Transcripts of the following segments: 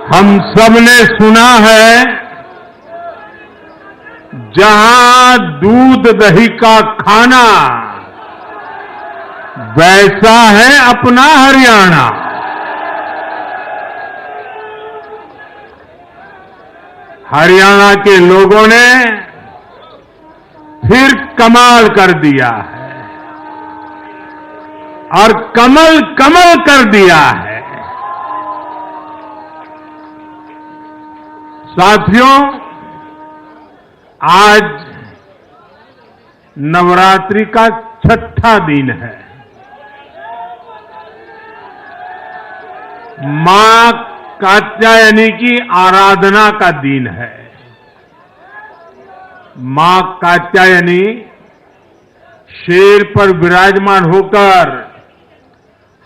हम सबने सुना है, जहां दूध दही का खाना, वैसा है अपना हरियाणा। हरियाणा के लोगों ने फिर कमाल कर दिया है और कमल कमल कर दिया है। साथियों, आज नवरात्रि का छठा दिन है। मां कात्यायनी की आराधना का दिन है। मां कात्यायनी शेर पर विराजमान होकर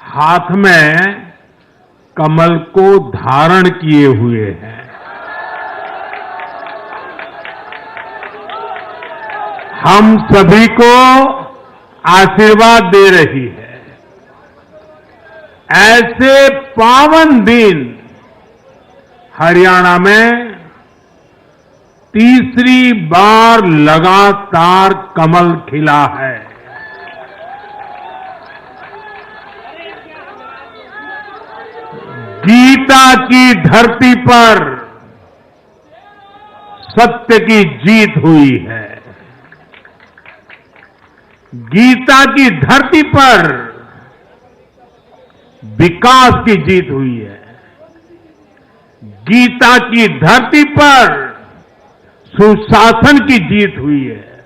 हाथ में कमल को धारण किए हुए हैं। हम सभी को आशीर्वाद दे रही है। ऐसे पावन दिन हरियाणा में तीसरी बार लगातार कमल खिला है। गीता की धरती पर सत्य की जीत हुई है। गीता की धरती पर विकास की जीत हुई है। गीता की धरती पर सुशासन की जीत हुई है।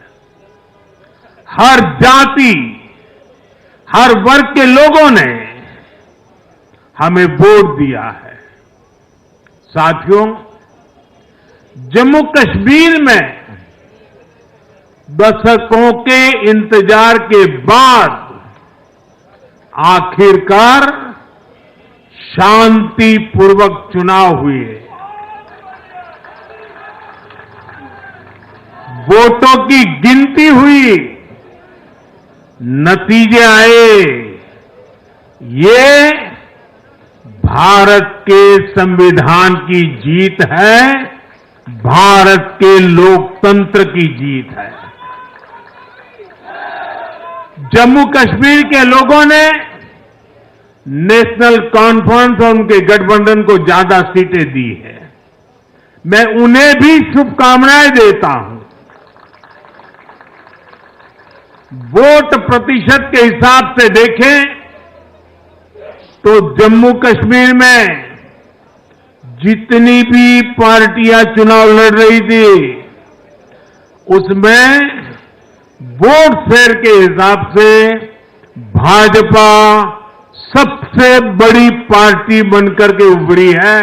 हर जाति, हर वर्ग के लोगों ने हमें वोट दिया है। साथियों, जम्मू कश्मीर में दशकों के इंतजार के बाद आखिरकार शांतिपूर्वक चुनाव हुए। वोटों की गिनती हुई, नतीजे आए। ये भारत के संविधान की जीत है, भारत के लोकतंत्र की जीत है। जम्मू कश्मीर के लोगों ने नेशनल कॉन्फ्रेंस और उनके गठबंधन को ज्यादा सीटें दी है। मैं उन्हें भी शुभकामनाएं देता हूं। वोट प्रतिशत के हिसाब से देखें तो जम्मू कश्मीर में जितनी भी पार्टियां चुनाव लड़ रही थी, उसमें वोट शेयर के हिसाब से भाजपा सबसे बड़ी पार्टी बनकर के उभरी है।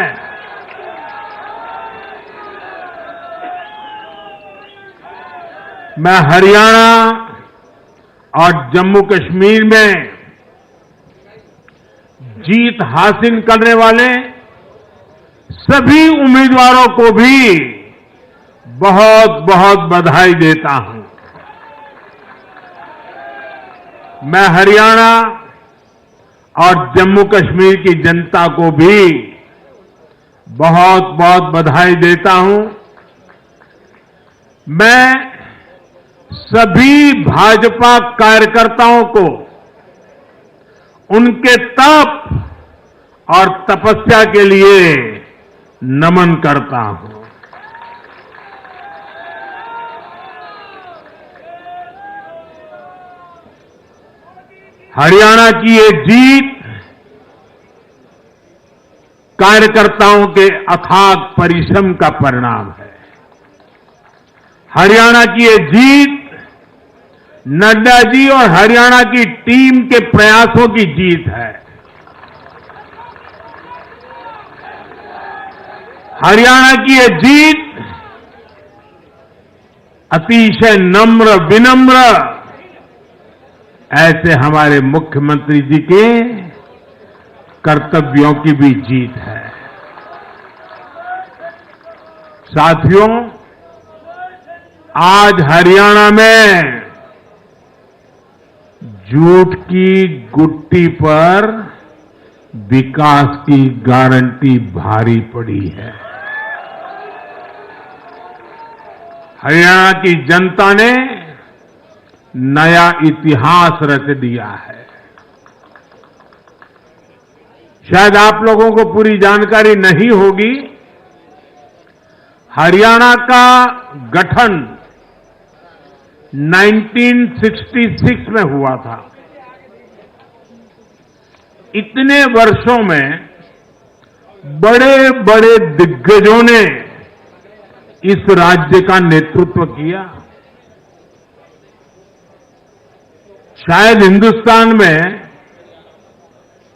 मैं हरियाणा और जम्मू कश्मीर में जीत हासिल करने वाले सभी उम्मीदवारों को भी बहुत बहुत बधाई देता हूं। मैं हरियाणा और जम्मू कश्मीर की जनता को भी बहुत बहुत बधाई देता हूं। मैं सभी भाजपा कार्यकर्ताओं को उनके तप और तपस्या के लिए नमन करता हूं। हरियाणा की ये जीत कार्यकर्ताओं के अथाग परिश्रम का परिणाम है। हरियाणा की ये जीत नड्डा जी और हरियाणा की टीम के प्रयासों की जीत है। हरियाणा की ये जीत अतिशय नम्र विनम्र ऐसे हमारे मुख्यमंत्री जी के कर्तव्यों की भी जीत है। साथियों, आज हरियाणा में झूठ की गुट्टी पर विकास की गारंटी भारी पड़ी है। हरियाणा की जनता ने नया इतिहास रच दिया है। शायद आप लोगों को पूरी जानकारी नहीं होगी, हरियाणा का गठन 1966 में हुआ था। इतने वर्षों में बड़े बड़े दिग्गजों ने इस राज्य का नेतृत्व किया। शायद हिंदुस्तान में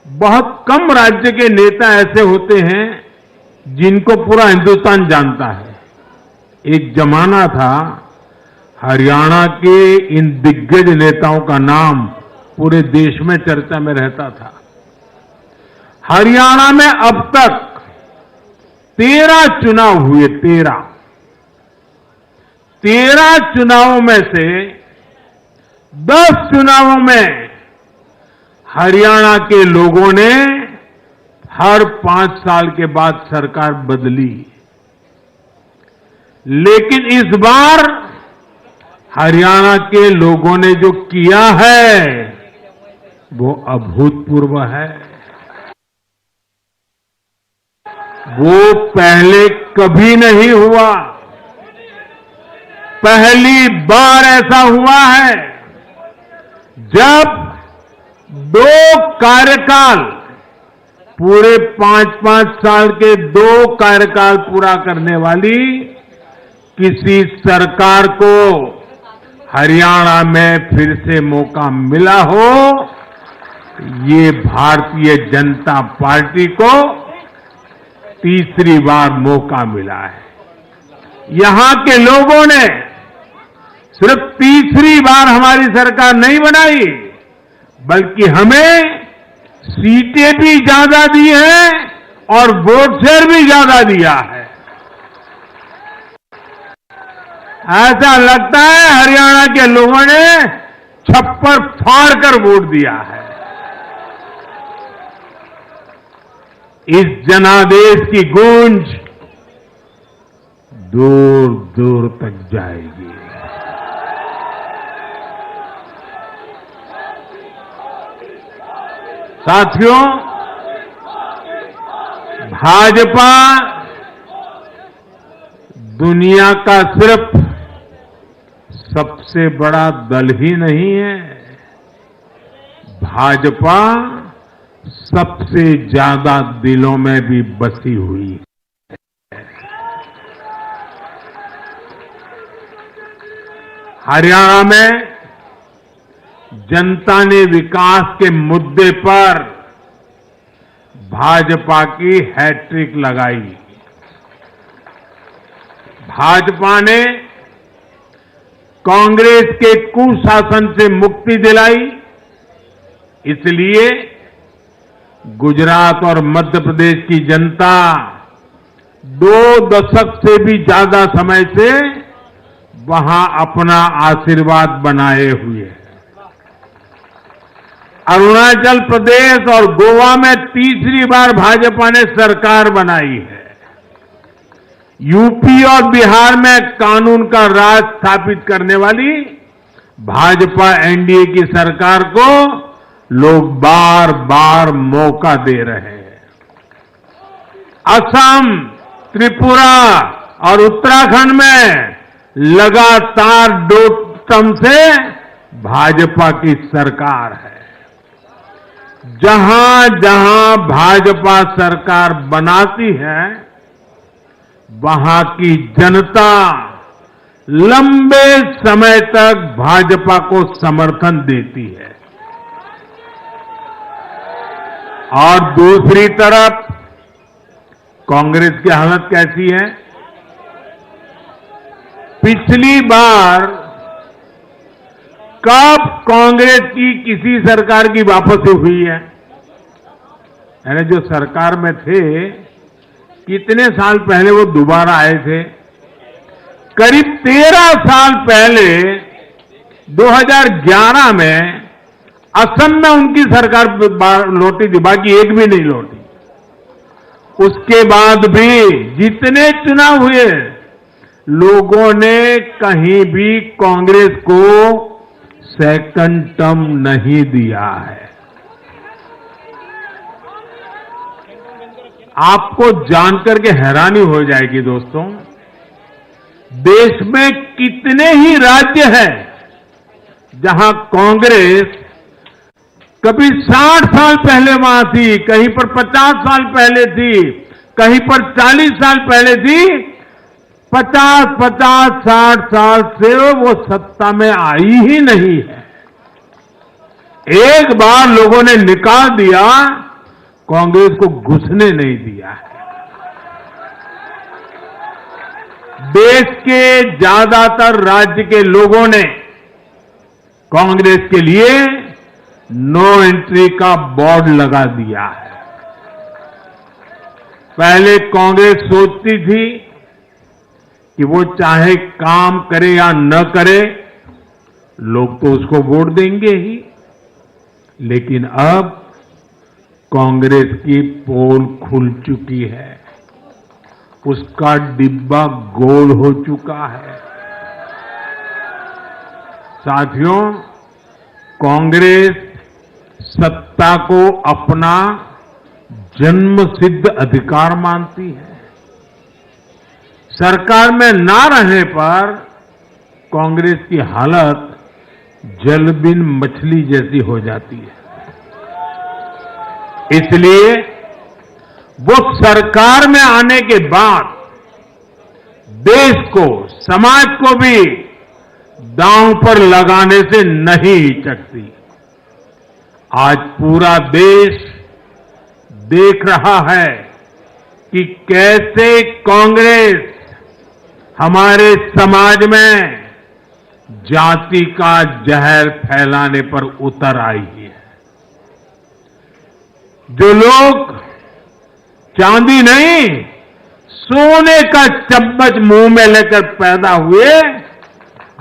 बहुत कम राज्य के नेता ऐसे होते हैं जिनको पूरा हिंदुस्तान जानता है। एक जमाना था हरियाणा के इन दिग्गज नेताओं का नाम पूरे देश में चर्चा में रहता था। हरियाणा में अब तक 13 चुनाव हुए। 13 चुनावों में से 10 चुनावों में हरियाणा के लोगों ने हर 5 साल के बाद सरकार बदली, लेकिन इस बार हरियाणा के लोगों ने जो किया है वो अभूतपूर्व है। वो पहले कभी नहीं हुआ। पहली बार ऐसा हुआ है जब 2 कार्यकाल, पूरे 5-5 साल के 2 कार्यकाल पूरा करने वाली किसी सरकार को हरियाणा में फिर से मौका मिला हो। ये भारतीय जनता पार्टी को तीसरी बार मौका मिला है। यहां के लोगों ने सिर्फ तीसरी बार हमारी सरकार नहीं बनाई, बल्कि हमें सीटें भी ज्यादा दी हैं और वोट शेयर भी ज्यादा दिया है। ऐसा लगता है हरियाणा के लोगों ने छप्पर फाड़ कर वोट दिया है। इस जनादेश की गूंज दूर दूर तक जाएगी। साथियों, भाजपा दुनिया का सिर्फ सबसे बड़ा दल ही नहीं है, भाजपा सबसे ज्यादा दिलों में भी बसी हुई है। हरियाणा में जनता ने विकास के मुद्दे पर भाजपा की हैट्रिक लगाई। भाजपा ने कांग्रेस के कुशासन से मुक्ति दिलाई। इसलिए गुजरात और मध्य प्रदेश की जनता 2 दशक से भी ज्यादा समय से वहां अपना आशीर्वाद बनाए हुए है। अरुणाचल प्रदेश और गोवा में तीसरी बार भाजपा ने सरकार बनाई है। यूपी और बिहार में कानून का राज स्थापित करने वाली भाजपा एनडीए की सरकार को लोग बार बार मौका दे रहे हैं। असम, त्रिपुरा और उत्तराखंड में लगातार 2 टर्म से भाजपा की सरकार है। जहां जहां भाजपा सरकार बनाती है, वहां की जनता लंबे समय तक भाजपा को समर्थन देती है। और दूसरी तरफ कांग्रेस की हालत कैसी है? पिछली बार कब कांग्रेस की किसी सरकार की वापसी हुई है? यानी जो सरकार में थे, कितने साल पहले वो दोबारा आए थे? करीब 13 साल पहले 2011 में असम में उनकी सरकार लौटी थी, बाकी एक भी नहीं लौटी। उसके बाद भी जितने चुनाव हुए, लोगों ने कहीं भी कांग्रेस को सेकंड टर्म नहीं दिया है। आपको जानकर के हैरानी हो जाएगी दोस्तों, देश में कितने ही राज्य हैं जहां कांग्रेस कभी 60 साल पहले वहां थी, कहीं पर 50 साल पहले थी, कहीं पर 40 साल पहले थी, 50-60 साल से वो सत्ता में आई ही नहीं है। एक बार लोगों ने निकाल दिया, कांग्रेस को घुसने नहीं दिया है। देश के ज्यादातर राज्य के लोगों ने कांग्रेस के लिए नो एंट्री का बोर्ड लगा दिया है। पहले कांग्रेस सोचती थी कि वो चाहे काम करे या न करे, लोग तो उसको वोट देंगे ही। लेकिन अब कांग्रेस की पोल खुल चुकी है, उसका डिब्बा गोल हो चुका है। साथियों, कांग्रेस सत्ता को अपना जन्मसिद्ध अधिकार मानती है। सरकार में ना रहने पर कांग्रेस की हालत जल बिन मछली जैसी हो जाती है। इसलिए वो सरकार में आने के बाद देश को, समाज को भी दांव पर लगाने से नहीं हिचकती। आज पूरा देश देख रहा है कि कैसे कांग्रेस हमारे समाज में जाति का जहर फैलाने पर उतर आई है। जो लोग चांदी नहीं, सोने का चम्मच मुंह में लेकर पैदा हुए,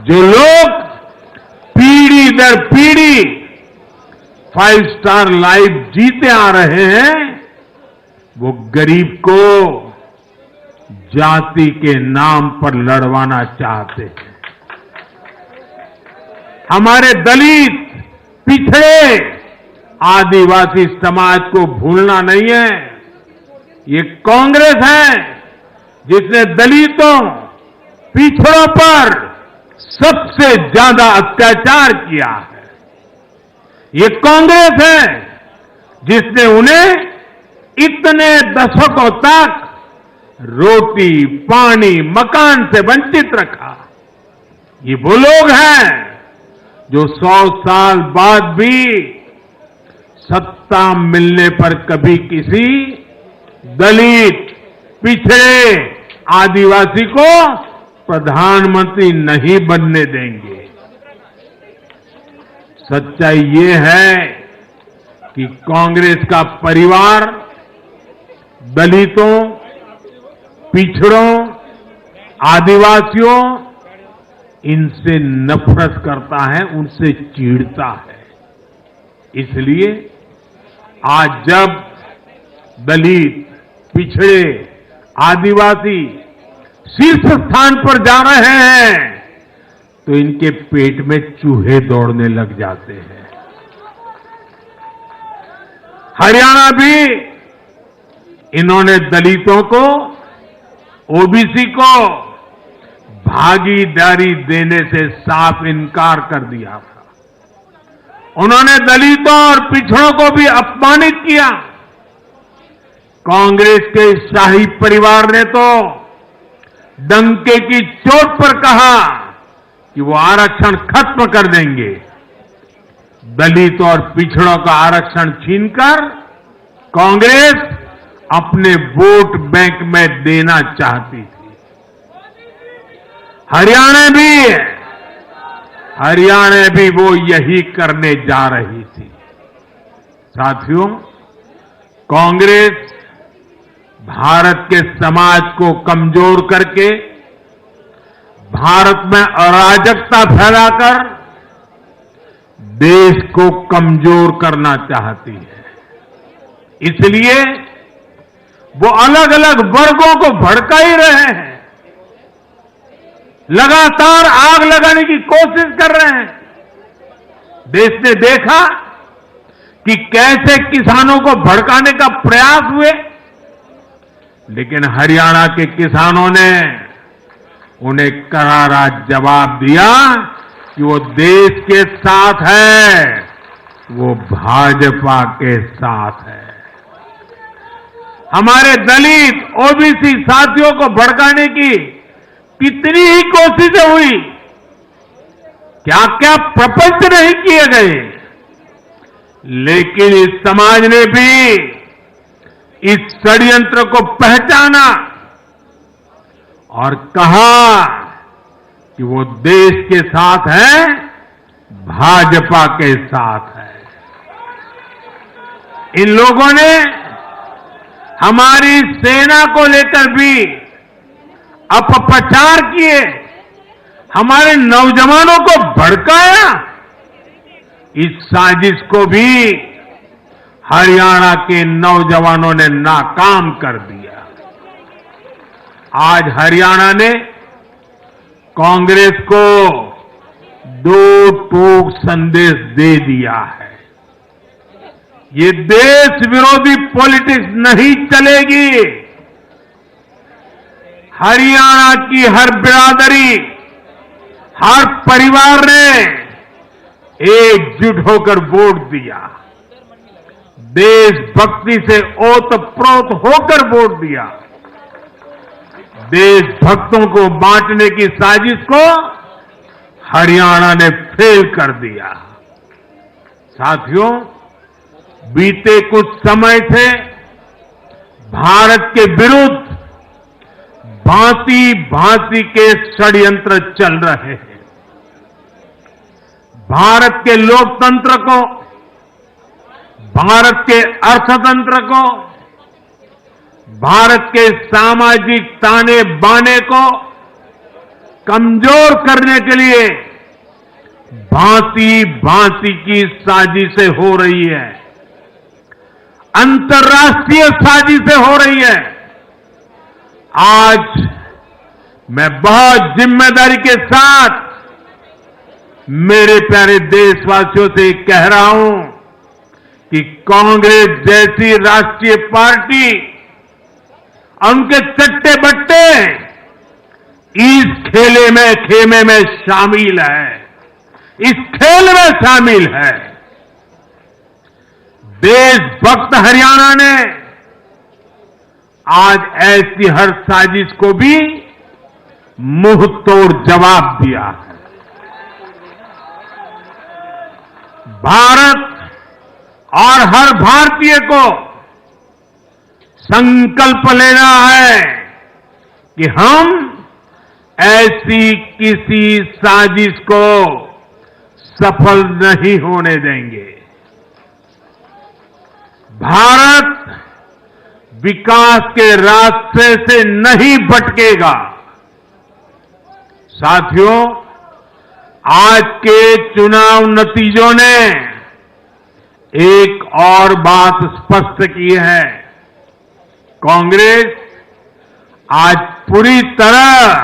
जो लोग पीढ़ी दर पीढ़ी 5 स्टार लाइफ जीते आ रहे हैं, वो गरीब को जाति के नाम पर लड़वाना चाहते हैं। हमारे दलित, पिछड़े, आदिवासी समाज को भूलना नहीं है। ये कांग्रेस है जिसने दलितों, पिछड़ों पर सबसे ज्यादा अत्याचार किया है। ये कांग्रेस है जिसने उन्हें इतने दशकों तक रोटी, पानी, मकान से वंचित रखा। ये वो लोग हैं जो 100 साल बाद भी सत्ता मिलने पर कभी किसी दलित, पिछड़े, आदिवासी को प्रधानमंत्री नहीं बनने देंगे। सच्चाई ये है कि कांग्रेस का परिवार दलितों, पिछड़ों, आदिवासियों, इनसे नफरत करता है, उनसे चिढ़ता है। इसलिए आज जब दलित, पिछड़े, आदिवासी शीर्ष स्थान पर जा रहे हैं, तो इनके पेट में चूहे दौड़ने लग जाते हैं। हरियाणा भी इन्होंने दलितों को, ओबीसी को भागीदारी देने से साफ इनकार कर दिया था। उन्होंने दलितों और पिछड़ों को भी अपमानित किया। कांग्रेस के शाही परिवार ने तो डंके की चोट पर कहा कि वो आरक्षण खत्म कर देंगे। दलित और पिछड़ों का आरक्षण छीनकर कांग्रेस अपने वोट बैंक में देना चाहती थी। हरियाणा भी वो यही करने जा रही थी। साथियों, कांग्रेस भारत के समाज को कमजोर करके, भारत में अराजकता फैलाकर देश को कमजोर करना चाहती है। इसलिए वो अलग अलग वर्गों को भड़का ही रहे हैं, लगातार आग लगाने की कोशिश कर रहे हैं। देश ने देखा कि कैसे किसानों को भड़काने का प्रयास हुए, लेकिन हरियाणा के किसानों ने उन्हें करारा जवाब दिया कि वो देश के साथ है, वो भाजपा के साथ है। हमारे दलित ओबीसी साथियों को भड़काने की कितनी ही कोशिशें हुई, क्या क्या प्रपंच नहीं किए गए, लेकिन इस समाज ने भी इस षड्यंत्र को पहचाना और कहा कि वो देश के साथ है, भाजपा के साथ है। इन लोगों ने हमारी सेना को लेकर भी अपप्रचार किए, हमारे नौजवानों को भड़काया। इस साजिश को भी हरियाणा के नौजवानों ने नाकाम कर दिया। आज हरियाणा ने कांग्रेस को दो टूक संदेश दे दिया है। ये देश विरोधी पॉलिटिक्स नहीं चलेगी। हरियाणा की हर बिरादरी, हर परिवार ने एकजुट होकर वोट दिया, देशभक्ति से ओतप्रोत होकर वोट दिया। देशभक्तों को बांटने की साजिश को हरियाणा ने फेल कर दिया। साथियों, बीते कुछ समय से भारत के विरुद्ध भांति भांति के षड्यंत्र चल रहे हैं। भारत के लोकतंत्र को, भारत के अर्थतंत्र को, भारत के सामाजिक ताने बाने को कमजोर करने के लिए भांति भांति की साजिशें हो रही है, अंतर्राष्ट्रीय साजिशें हो रही है। आज मैं बहुत जिम्मेदारी के साथ मेरे प्यारे देशवासियों से कह रहा हूं कि कांग्रेस जैसी राष्ट्रीय पार्टी और उनके चट्टे बट्टे इस खेमे में शामिल है, इस खेल में शामिल है। देशभक्त हरियाणा ने आज ऐसी हर साजिश को भी मुंह तोड़ जवाब दिया है। भारत और हर भारतीय को संकल्प लेना है कि हम ऐसी किसी साजिश को सफल नहीं होने देंगे। भारत विकास के रास्ते से नहीं भटकेगा। साथियों, आज के चुनाव नतीजों ने एक और बात स्पष्ट की है। कांग्रेस आज पूरी तरह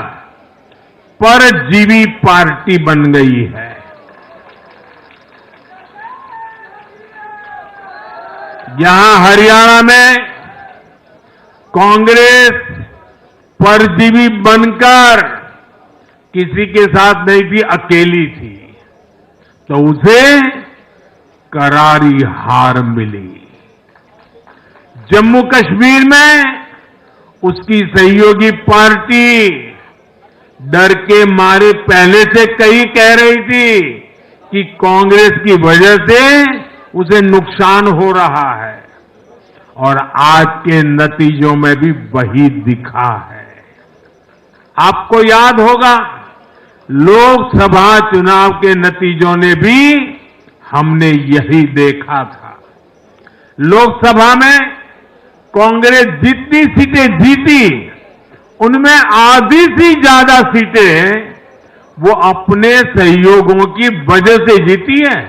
परजीवी पार्टी बन गई है। यहां हरियाणा में कांग्रेस परजीवी बनकर किसी के साथ नहीं थी, अकेली थी, तो उसे करारी हार मिली। जम्मू कश्मीर में उसकी सहयोगी पार्टी डर के मारे पहले से कई कह रही थी कि कांग्रेस की वजह से उसे नुकसान हो रहा है, और आज के नतीजों में भी वही दिखा है। आपको याद होगा, लोकसभा चुनाव के नतीजों ने भी हमने यही देखा था। लोकसभा में कांग्रेस जितनी सीटें जीती, उनमें आधी से ज्यादा सीटें वो अपने सहयोगियों की वजह से जीती है।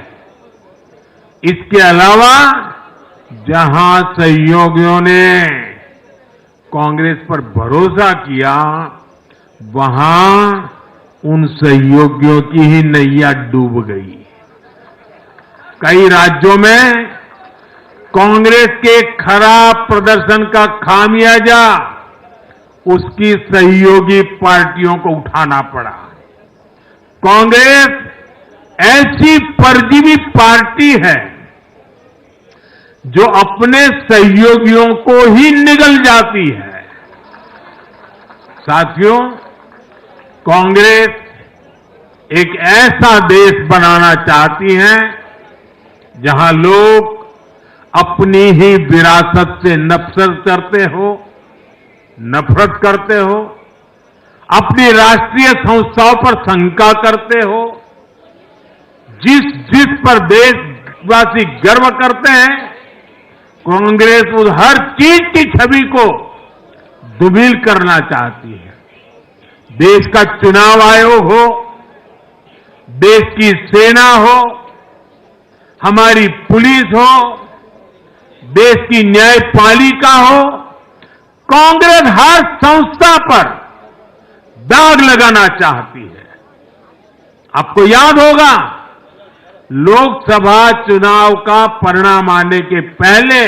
इसके अलावा जहां सहयोगियों ने कांग्रेस पर भरोसा किया, वहां उन सहयोगियों की ही नैया डूब गई। कई राज्यों में कांग्रेस के खराब प्रदर्शन का खामियाजा उसकी सहयोगी पार्टियों को उठाना पड़ा। कांग्रेस ऐसी परजीवी पार्टी है जो अपने सहयोगियों को ही निगल जाती है। साथियों, कांग्रेस एक ऐसा देश बनाना चाहती है जहां लोग अपनी ही विरासत से नफरत करते हो, अपनी राष्ट्रीय संस्थाओं पर शंका करते हो, जिस पर देशवासी गर्व करते हैं, कांग्रेस उस हर चीज की छवि को दुर्बल करना चाहती है। देश का चुनाव आयोग हो, देश की सेना हो, हमारी पुलिस हो, देश की न्यायपालिका हो, कांग्रेस हर संस्था पर दाग लगाना चाहती है। आपको याद होगा, लोकसभा चुनाव का परिणाम आने के पहले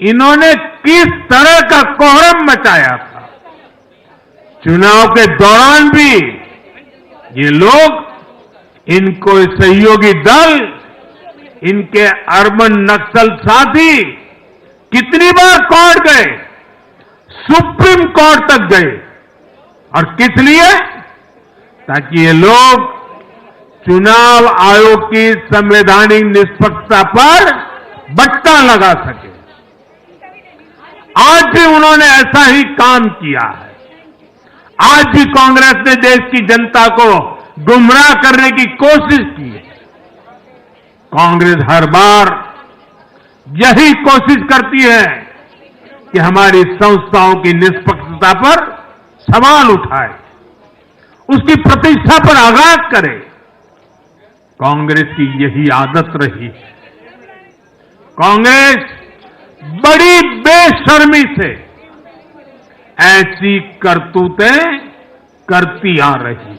इन्होंने किस तरह का कोहराम मचाया था। चुनाव के दौरान भी ये लोग, इनको सहयोगी दल, इनके अर्बन नक्सल साथी कितनी बार कोर्ट गए, सुप्रीम कोर्ट तक गए, और किस लिए? ताकि ये लोग चुनाव आयोग की संवैधानिक निष्पक्षता पर बट्टा लगा सके। आज भी उन्होंने ऐसा ही काम किया है। आज भी कांग्रेस ने देश की जनता को गुमराह करने की कोशिश की है। कांग्रेस हर बार यही कोशिश करती है कि हमारी संस्थाओं की निष्पक्षता पर सवाल उठाए, उसकी प्रतिष्ठा पर आघात करे। कांग्रेस की यही आदत रही है। कांग्रेस बड़ी बेशर्मी से ऐसी करतूतें करती आ रही है।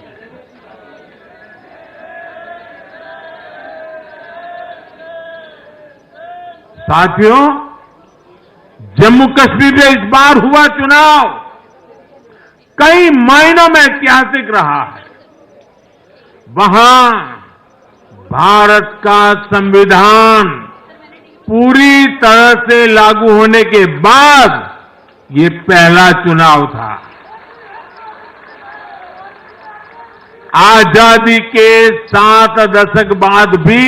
साथियों, जम्मू कश्मीर में इस बार हुआ चुनाव कई मायनों में ऐतिहासिक रहा है। वहां भारत का संविधान पूरी तरह से लागू होने के बाद ये पहला चुनाव था। आजादी के 7 दशक बाद भी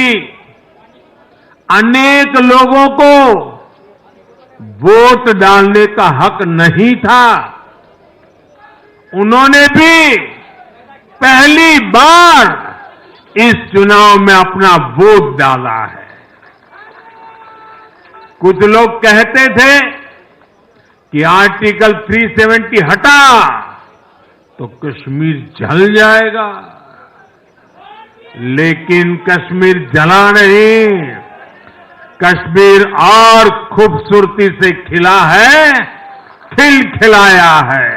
अनेक लोगों को वोट डालने का हक नहीं था। उन्होंने भी पहली बार इस चुनाव में अपना वोट डाला है। कुछ लोग कहते थे कि आर्टिकल 370 हटा तो कश्मीर जल जाएगा, लेकिन कश्मीर जला नहीं, कश्मीर और खूबसूरती से खिला है, खिलखिलाया है।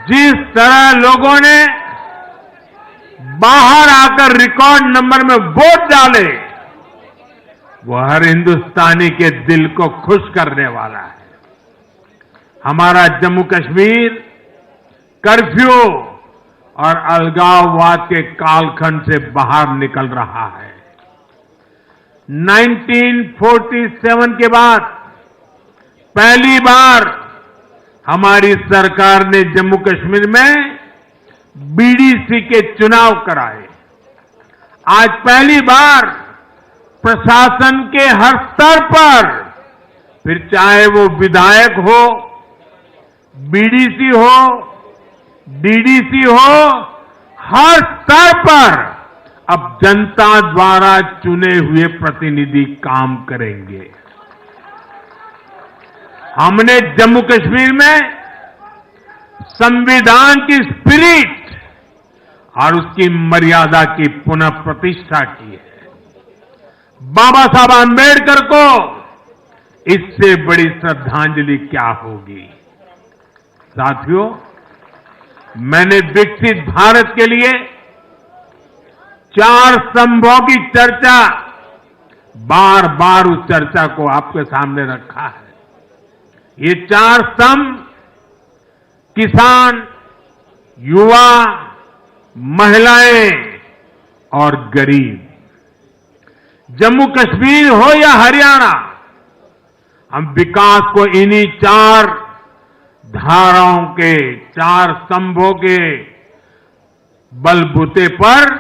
जिस तरह लोगों ने बाहर आकर रिकॉर्ड नंबर में वोट डाले, वो हर हिंदुस्तानी के दिल को खुश करने वाला है। हमारा जम्मू कश्मीर कर्फ्यू और अलगाववाद के कालखंड से बाहर निकल रहा है। 1947 के बाद पहली बार हमारी सरकार ने जम्मू कश्मीर में बीडीसी के चुनाव कराए। आज पहली बार प्रशासन के हर स्तर पर, फिर चाहे वो विधायक हो, बीडीसी हो, डीडीसी हो, हर स्तर पर अब जनता द्वारा चुने हुए प्रतिनिधि काम करेंगे। हमने जम्मू कश्मीर में संविधान की स्पिरिट और उसकी मर्यादा की पुनः प्रतिष्ठा की है। बाबा साहब आंबेडकर को इससे बड़ी श्रद्धांजलि क्या होगी। साथियों, मैंने विकसित भारत के लिए 4 स्तंभों की चर्चा बार बार उस चर्चा को आपके सामने रखा है। ये 4 स्तंभ किसान, युवा, महिलाएं और गरीब, जम्मू कश्मीर हो या हरियाणा, हम विकास को इन्हीं 4 धाराओं के 4 स्तंभों के बलबूते पर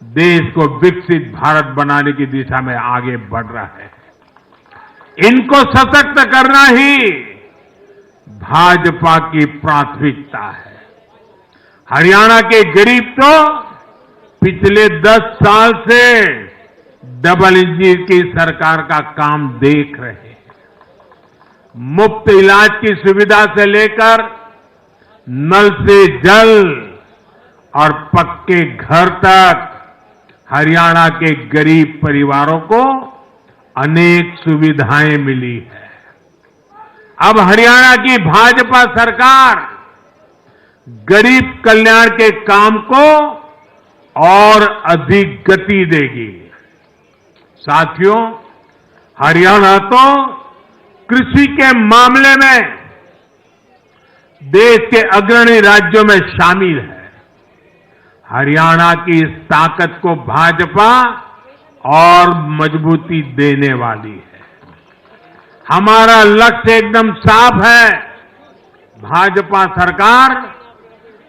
देश को विकसित भारत बनाने की दिशा में आगे बढ़ रहा है। इनको सशक्त करना ही भाजपा की प्राथमिकता है। हरियाणा के गरीब तो पिछले 10 साल से डबल इंजन की सरकार का काम देख रहे हैं। मुफ्त इलाज की सुविधा से लेकर नल से जल और पक्के घर तक हरियाणा के गरीब परिवारों को अनेक सुविधाएं मिली है। अब हरियाणा की भाजपा सरकार गरीब कल्याण के काम को और अधिक गति देगी। साथियों, हरियाणा तो कृषि के मामले में देश के अग्रणी राज्यों में शामिल है। हरियाणा की इस ताकत को भाजपा और मजबूती देने वाली है। हमारा लक्ष्य एकदम साफ है। भाजपा सरकार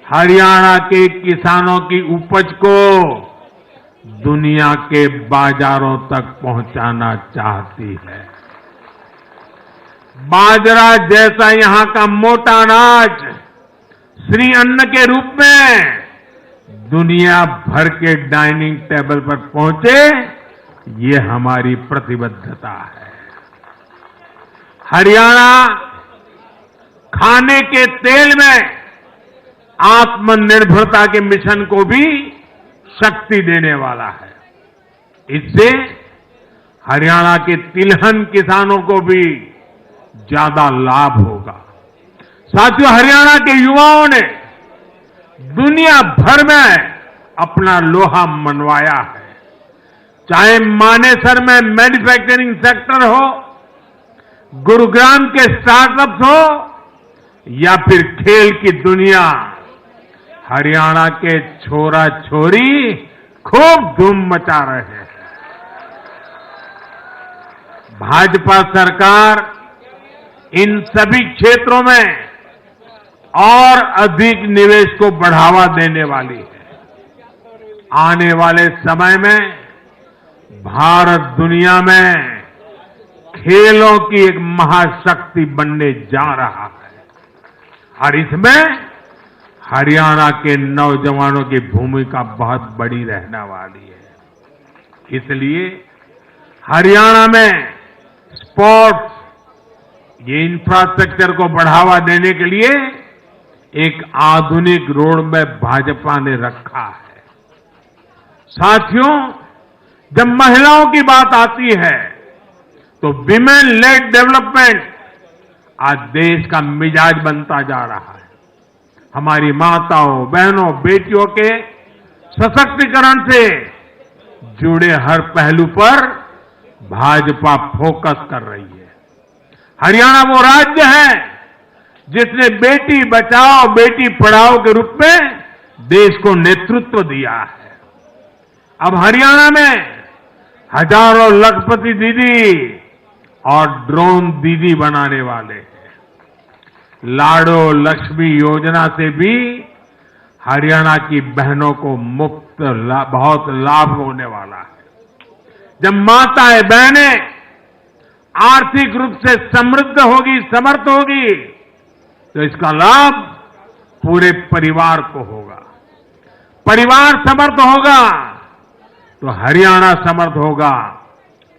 हरियाणा के किसानों की उपज को दुनिया के बाजारों तक पहुंचाना चाहती है। बाजरा जैसा यहां का मोटा अनाज श्री अन्न के रूप में दुनिया भर के डाइनिंग टेबल पर पहुंचे, ये हमारी प्रतिबद्धता है। हरियाणा खाने के तेल में आत्मनिर्भरता के मिशन को भी शक्ति देने वाला है। इससे हरियाणा के तिलहन किसानों को भी ज्यादा लाभ होगा। साथियों, हरियाणा के युवाओं ने दुनिया भर में अपना लोहा मनवाया है। चाहे मानेसर में मैन्युफैक्चरिंग सेक्टर हो, गुरुग्राम के स्टार्टअप्स हो या फिर खेल की दुनिया, हरियाणा के छोरा छोरी खूब धूम मचा रहे हैं। भाजपा सरकार इन सभी क्षेत्रों में और अधिक निवेश को बढ़ावा देने वाली है। आने वाले समय में भारत दुनिया में खेलों की एक महाशक्ति बनने जा रहा है और इसमें हरियाणा के नौजवानों की भूमिका बहुत बड़ी रहने वाली है। इसलिए हरियाणा में स्पोर्ट्स, ये इंफ्रास्ट्रक्चर को बढ़ावा देने के लिए एक आधुनिक रोड मैप भाजपा ने रखा है। साथियों, जब महिलाओं की बात आती है तो विमेन लेड डेवलपमेंट आज देश का मिजाज बनता जा रहा है। हमारी माताओं, बहनों, बेटियों के सशक्तिकरण से जुड़े हर पहलू पर भाजपा फोकस कर रही है। हरियाणा वो राज्य है जिसने बेटी बचाओ बेटी पढ़ाओ के रूप में देश को नेतृत्व दिया है। अब हरियाणा में हजारों लखपति दीदी और ड्रोन दीदी बनाने वाले हैं। लाडो लक्ष्मी योजना से भी हरियाणा की बहनों को मुफ्त बहुत लाभ होने वाला है। जब माताएं बहनें आर्थिक रूप से समृद्ध होगी, समर्थ होगी, तो इसका लाभ पूरे परिवार को होगा। परिवार समर्थ होगा तो हरियाणा समर्थ होगा,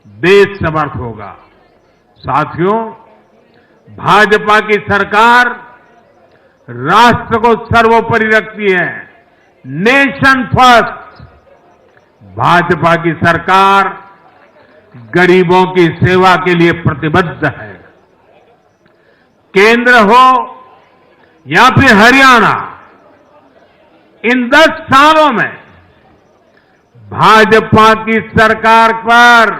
देश समर्थ होगा। साथियों, भाजपा की सरकार राष्ट्र को सर्वोपरि रखती है। Nation first. भाजपा की सरकार गरीबों की सेवा के लिए प्रतिबद्ध है। केंद्र हो या फिर हरियाणा, इन 10 सालों में भाजपा की सरकार पर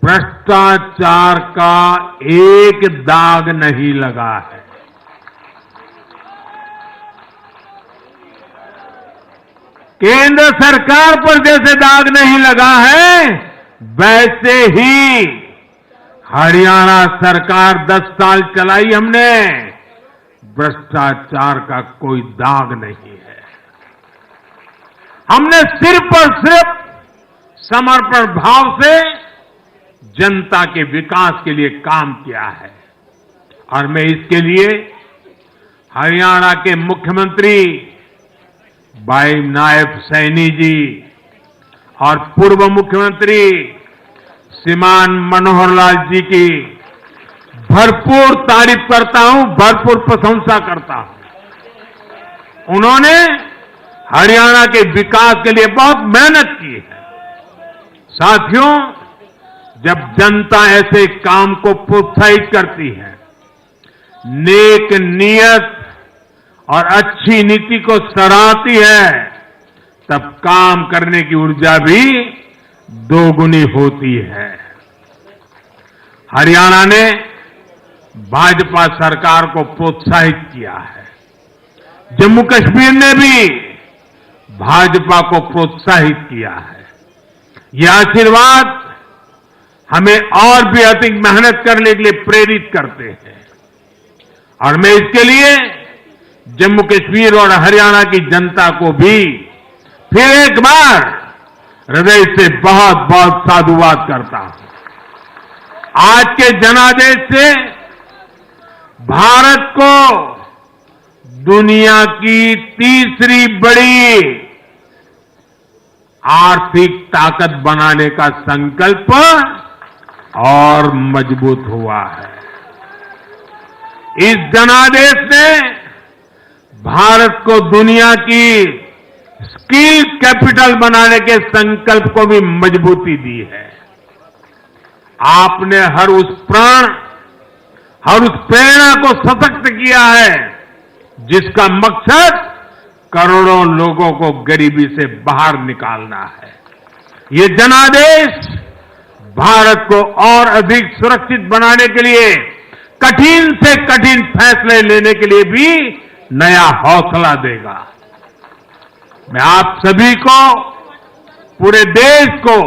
भ्रष्टाचार का एक दाग नहीं लगा है। केंद्र सरकार पर जैसे दाग नहीं लगा है, वैसे ही हरियाणा सरकार 10 साल चलाई हमने, भ्रष्टाचार का कोई दाग नहीं है। हमने सिर्फ और सिर्फ समर्पण भाव से जनता के विकास के लिए काम किया है और मैं इसके लिए हरियाणा के मुख्यमंत्री भाई नायब सैनी जी और पूर्व मुख्यमंत्री श्रीमान मनोहर लाल जी की भरपूर तारीफ करता हूं, भरपूर प्रशंसा करता हूं। उन्होंने हरियाणा के विकास के लिए बहुत मेहनत की है। साथियों, जब जनता ऐसे काम को प्रोत्साहित करती है, नेक नियत और अच्छी नीति को सराहती है, तब काम करने की ऊर्जा भी दोगुनी होती है। हरियाणा ने भाजपा सरकार को प्रोत्साहित किया है। जम्मू कश्मीर ने भी भाजपा को प्रोत्साहित किया है। ये आशीर्वाद हमें और भी अधिक मेहनत करने के लिए प्रेरित करते हैं और मैं इसके लिए जम्मू कश्मीर और हरियाणा की जनता को भी फिर एक बार हृदय से बहुत बहुत साधुवाद करता हूं। आज के जनादेश से भारत को दुनिया की तीसरी बड़ी आर्थिक ताकत बनाने का संकल्प और मजबूत हुआ है। इस जनादेश ने भारत को दुनिया की स्किल कैपिटल बनाने के संकल्प को भी मजबूती दी है। आपने हर उस प्राण, हर उस प्रेरणा को सशक्त किया है जिसका मकसद करोड़ों लोगों को गरीबी से बाहर निकालना है। ये जनादेश भारत को और अधिक सुरक्षित बनाने के लिए कठिन से कठिन फैसले लेने के लिए भी नया हौसला देगा। मैं आप सभी को, पूरे देश को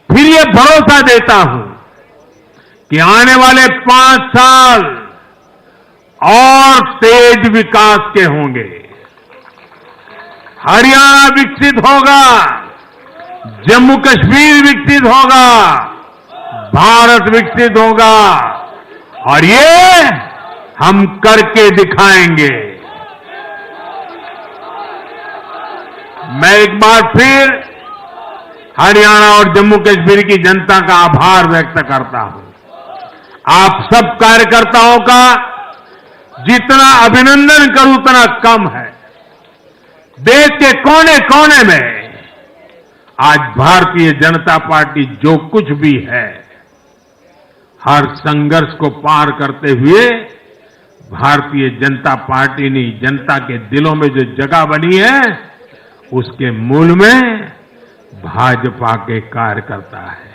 फिर ये भरोसा देता हूं कि आने वाले 5 साल और तेज विकास के होंगे। हरियाणा विकसित होगा, जम्मू कश्मीर विकसित होगा, भारत विकसित होगा और ये हम करके दिखाएंगे। मैं एक बार फिर हरियाणा और जम्मू कश्मीर की जनता का आभार व्यक्त करता हूं। आप सब कार्यकर्ताओं का जितना अभिनंदन करूं उतना कम है। देश के कोने कोने में आज भारतीय जनता पार्टी जो कुछ भी है, हर संघर्ष को पार करते हुए भारतीय जनता पार्टी ने जनता के दिलों में जो जगह बनी है, उसके मूल में भाजपा के कार्यकर्ता है।